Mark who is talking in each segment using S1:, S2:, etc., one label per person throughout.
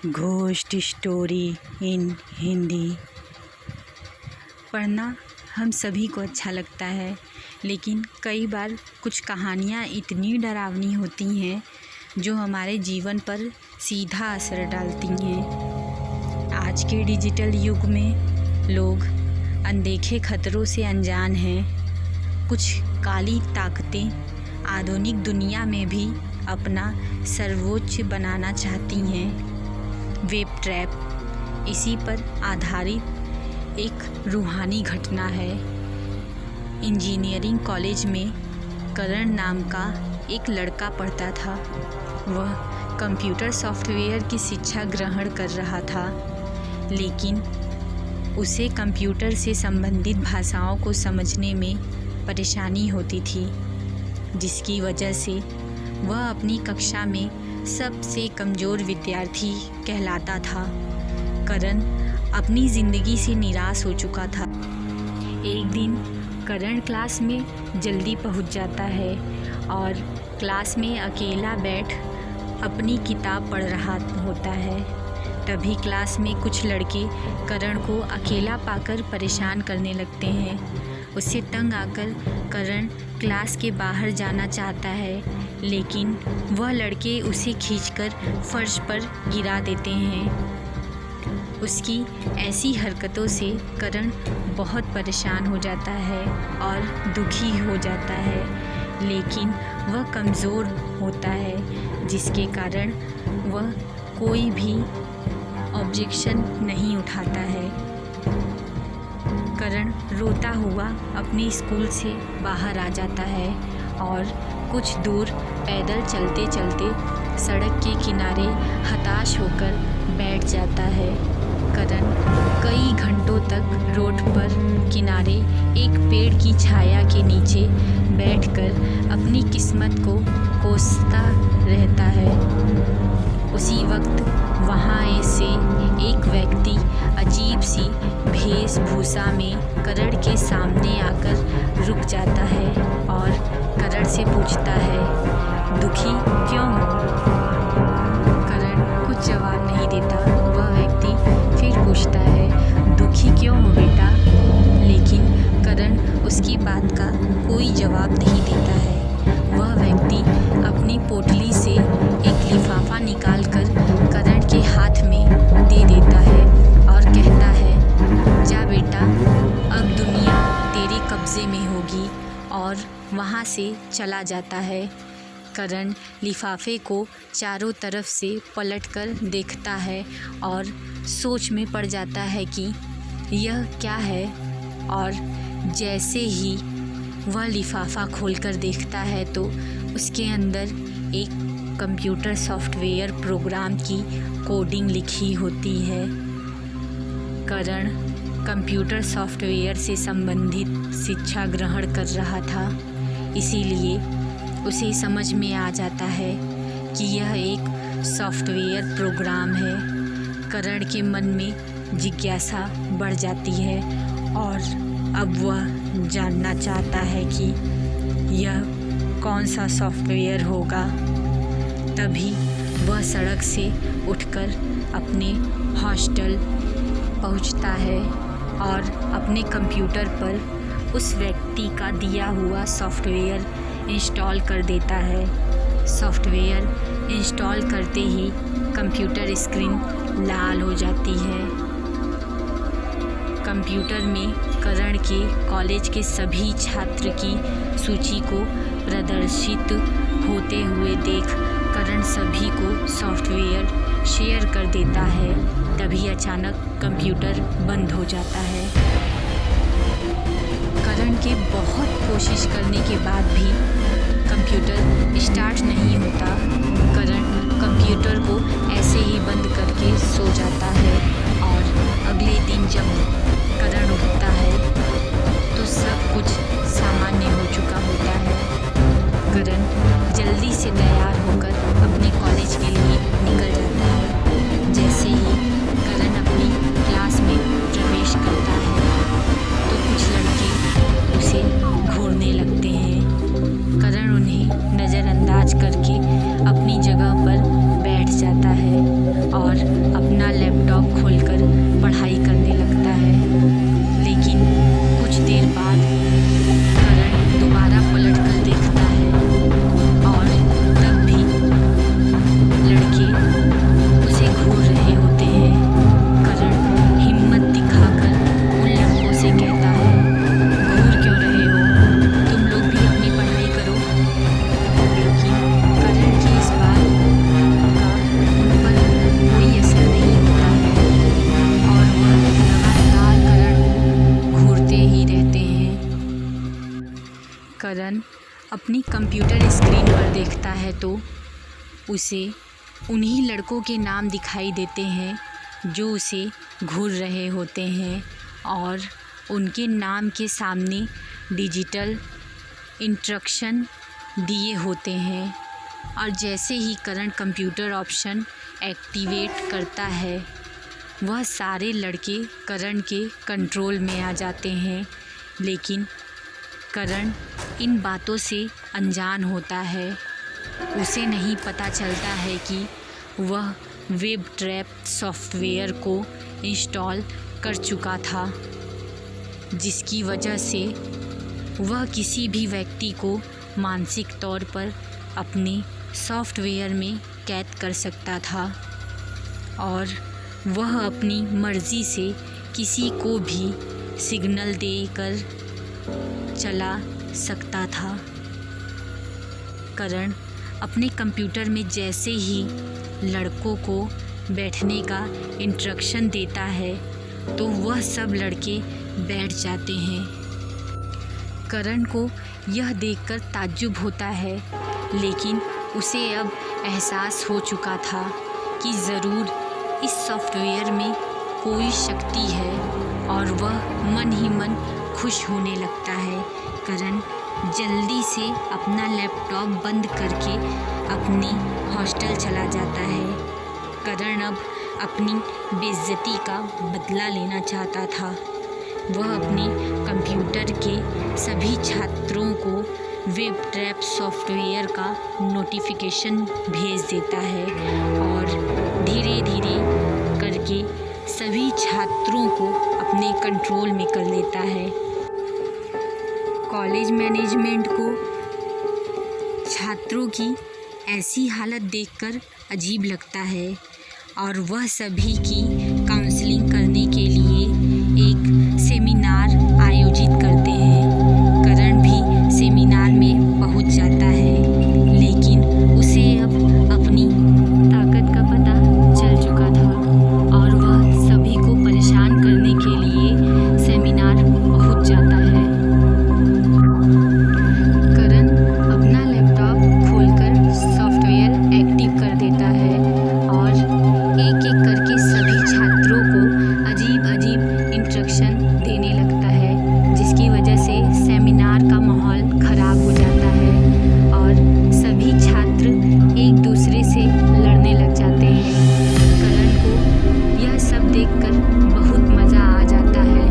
S1: Ghost story in Hindi. पढ़ना हम सभी को अच्छा लगता है, लेकिन कई बार कुछ कहानियाँ इतनी डरावनी होती हैं जो हमारे जीवन पर सीधा असर डालती हैं। आज के डिजिटल युग में लोग अनदेखे खतरों से अनजान हैं। कुछ काली ताकतें आधुनिक दुनिया में भी अपना सर्वोच्च बनाना चाहती हैं। वेब ट्रैप इसी पर आधारित एक रूहानी घटना है। इंजीनियरिंग कॉलेज में करण नाम का एक लड़का पढ़ता था। वह कंप्यूटर सॉफ्टवेयर की शिक्षा ग्रहण कर रहा था, लेकिन उसे कंप्यूटर से संबंधित भाषाओं को समझने में परेशानी होती थी, जिसकी वजह से वह अपनी कक्षा में सबसे कमज़ोर विद्यार्थी कहलाता था। करण अपनी ज़िंदगी से निराश हो चुका था। एक दिन करण क्लास में जल्दी पहुंच जाता है और क्लास में अकेला बैठ अपनी किताब पढ़ रहा होता है। तभी क्लास में कुछ लड़के करण को अकेला पाकर परेशान करने लगते हैं। उससे तंग आकर करण क्लास के बाहर जाना चाहता है, लेकिन वह लड़के उसे खींचकर फर्श पर गिरा देते हैं। उसकी ऐसी हरकतों से करण बहुत परेशान हो जाता है और दुखी हो जाता है, लेकिन वह कमज़ोर होता है, जिसके कारण वह कोई भी ऑब्जेक्शन नहीं उठाता है। करण रोता हुआ अपने स्कूल से बाहर आ जाता है और कुछ दूर पैदल चलते चलते सड़क के किनारे हताश होकर बैठ जाता है। करण कई घंटों तक रोड पर किनारे एक पेड़ की छाया के नीचे बैठकर अपनी किस्मत को कोसता रहता है। उसी वक्त वहाँ से एक व्यक्ति अजीब सी वेशभूषा में करण के सामने आकर रुक जाता है और करण से पूछता है, दुखी क्यों हो? करण कुछ जवाब नहीं देता। वह व्यक्ति फिर पूछता है, दुखी क्यों हो बेटा? लेकिन करण उसकी बात का कोई जवाब नहीं देता है। वह व्यक्ति अपनी पोटली से एक लिफाफा निकालकर करण के हाथ में दे देता है और कहता है, जा बेटा, अब दुनिया तेरे कब्ज़े में होगी, और वहाँ से चला जाता है। करण लिफाफे को चारों तरफ से पलटकर देखता है और सोच में पड़ जाता है कि यह क्या है, और जैसे ही वह लिफाफा खोलकर देखता है तो उसके अंदर एक कंप्यूटर सॉफ्टवेयर प्रोग्राम की कोडिंग लिखी होती है। करण कंप्यूटर सॉफ्टवेयर से संबंधित शिक्षा ग्रहण कर रहा था, इसीलिए उसे समझ में आ जाता है कि यह एक सॉफ्टवेयर प्रोग्राम है। करण के मन में जिज्ञासा बढ़ जाती है और अब वह जानना चाहता है कि यह कौन सा सॉफ्टवेयर होगा। तभी वह सड़क से उठकर अपने हॉस्टल पहुंचता है और अपने कंप्यूटर पर उस व्यक्ति का दिया हुआ सॉफ्टवेयर इंस्टॉल कर देता है। सॉफ्टवेयर इंस्टॉल करते ही कंप्यूटर स्क्रीन लाल हो जाती है। कंप्यूटर में करण के कॉलेज के सभी छात्र की सूची को प्रदर्शित होते हुए देख करण सभी को सॉफ्टवेयर शेयर कर देता है। तभी अचानक कंप्यूटर बंद हो जाता है। करण के बहुत कोशिश करने के बाद भी कंप्यूटर स्टार्ट नहीं होता। करण कंप्यूटर को ऐसे ही बंद करके सो जाता है और अगले दिन जब करण उठता है तो सब कुछ सामान्य हो चुका होता है। करण जल्दी से तैयार होकर अपने कॉलेज के लिए निकल जाता है। जैसे ही करण अपनी क्लास में प्रवेश करता है तो कुछ लड़के उसे घूरने लगते हैं। करण उन्हें नज़रअंदाज करके अपनी जगह पर बैठ जाता है और कंप्यूटर स्क्रीन पर देखता है तो उसे उन्हीं लड़कों के नाम दिखाई देते हैं जो उसे घूर रहे होते हैं और उनके नाम के सामने डिजिटल इंस्ट्रक्शन दिए होते हैं। और जैसे ही करण कंप्यूटर ऑप्शन एक्टिवेट करता है वह सारे लड़के करण के कंट्रोल में आ जाते हैं, लेकिन करण इन बातों से अनजान होता है। उसे नहीं पता चलता है कि वह वेब ट्रैप सॉफ्टवेयर को इंस्टॉल कर चुका था, जिसकी वजह से वह किसी भी व्यक्ति को मानसिक तौर पर अपने सॉफ्टवेयर में कैद कर सकता था और वह अपनी मर्ज़ी से किसी को भी सिग्नल देकर चला सकता था। करण अपने कंप्यूटर में जैसे ही लड़कों को बैठने का इंस्ट्रक्शन देता है तो वह सब लड़के बैठ जाते हैं। करण को यह देखकर ताज्जुब होता है, लेकिन उसे अब एहसास हो चुका था कि ज़रूर इस सॉफ्टवेयर में कोई शक्ति है और वह मन ही मन खुश होने लगता है। करण जल्दी से अपना लैपटॉप बंद करके अपने हॉस्टल चला जाता है। करण अब अपनी बेइज्जती का बदला लेना चाहता था। वह अपने कंप्यूटर के सभी छात्रों को वेब ट्रैप सॉफ्टवेयर का नोटिफिकेशन भेज देता है और धीरे धीरे करके सभी छात्रों को अपने कंट्रोल में कर लेता है। कॉलेज मैनेजमेंट को छात्रों की ऐसी हालत देखकर अजीब लगता है और वह सभी की काउंसलिंग करने के लिए एक सेमिनार आयोजित करते हैं। करण भी सेमिनार में पहुंच जाता है, लेकिन उसे अब अपनी ताकत का पता चल चुका था और वह सभी को परेशान करने के लिए सेमिनार पहुंच जाता है। करण अपना लैपटॉप खोलकर सॉफ्टवेयर एक्टिव कर देता है और एक एक करके सभी छात्रों को अजीब अजीब इंस्ट्रक्शन देने लगता है, जिसकी वजह से सेमिनार का माहौल ख़राब हो जाता है और सभी छात्र एक दूसरे से लड़ने लग जाते हैं। करण को यह सब देखकर बहुत मज़ा आ जाता है।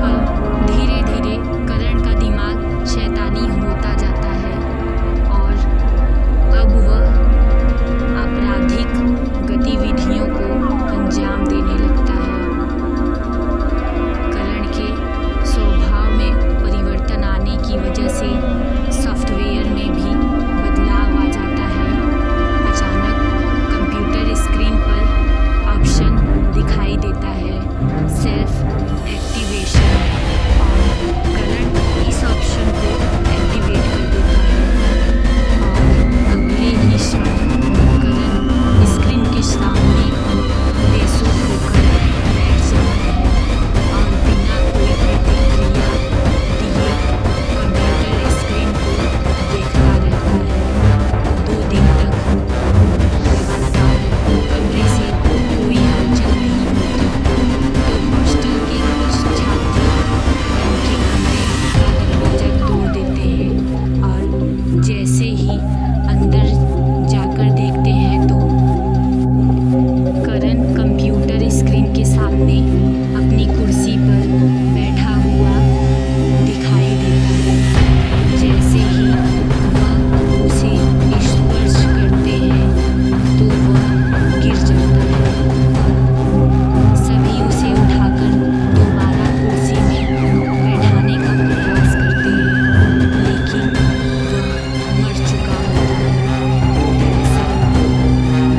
S1: अब धीरे धीरे करण का दिमाग शैतानी होता जाता है और अब वह आपराधिक गतिविधियों को अंजाम देने लगता है। करण के स्वभाव में परिवर्तन आने की वजह से सॉफ्टवेयर में भी बदलाव आ जाता है। अचानक कंप्यूटर स्क्रीन पर ऑप्शन दिखाई देता है, सेल्फ एक्टिवेशन, और करण इस ऑप्शन को एक्टिवेट कर देता है और अगले ही क्षण करण स्क्रीन के सामने बेसुध होकर बैठ जाता है और बिना कोई प्रतिक्रिया दिए कंप्यूटर स्क्रीन को देखता रहता है। 2 दिन तक लगातार कमरे से कोई हलचल नहीं होती तो हॉस्टल के कुछ छात्र उनके कमरे का दरवाज़ा तोड़ देते हैं और जैसे ही अंदर जाकर देखते हैं तो करण कंप्यूटर स्क्रीन के सामने अपनी कुर्सी पर बैठा हुआ दिखाई देता है। जैसे ही वह उसे स्पर्श करते हैं तो वह गिर जाता है। सभी उसे उठाकर दोबारा कुर्सी में बैठाने का प्रयास करते हैं, लेकिन वह मर चुका होता है। दरअसल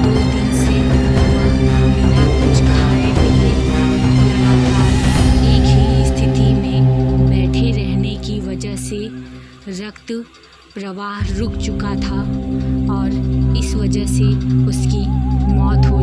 S1: 2 दिन से वह बिना कुछ खाए पिए लगातार एक ही स्थिति में बैठे रहने की वजह से रक्त प्रवाह रुक चुका था और इस वजह से उसकी मौत हो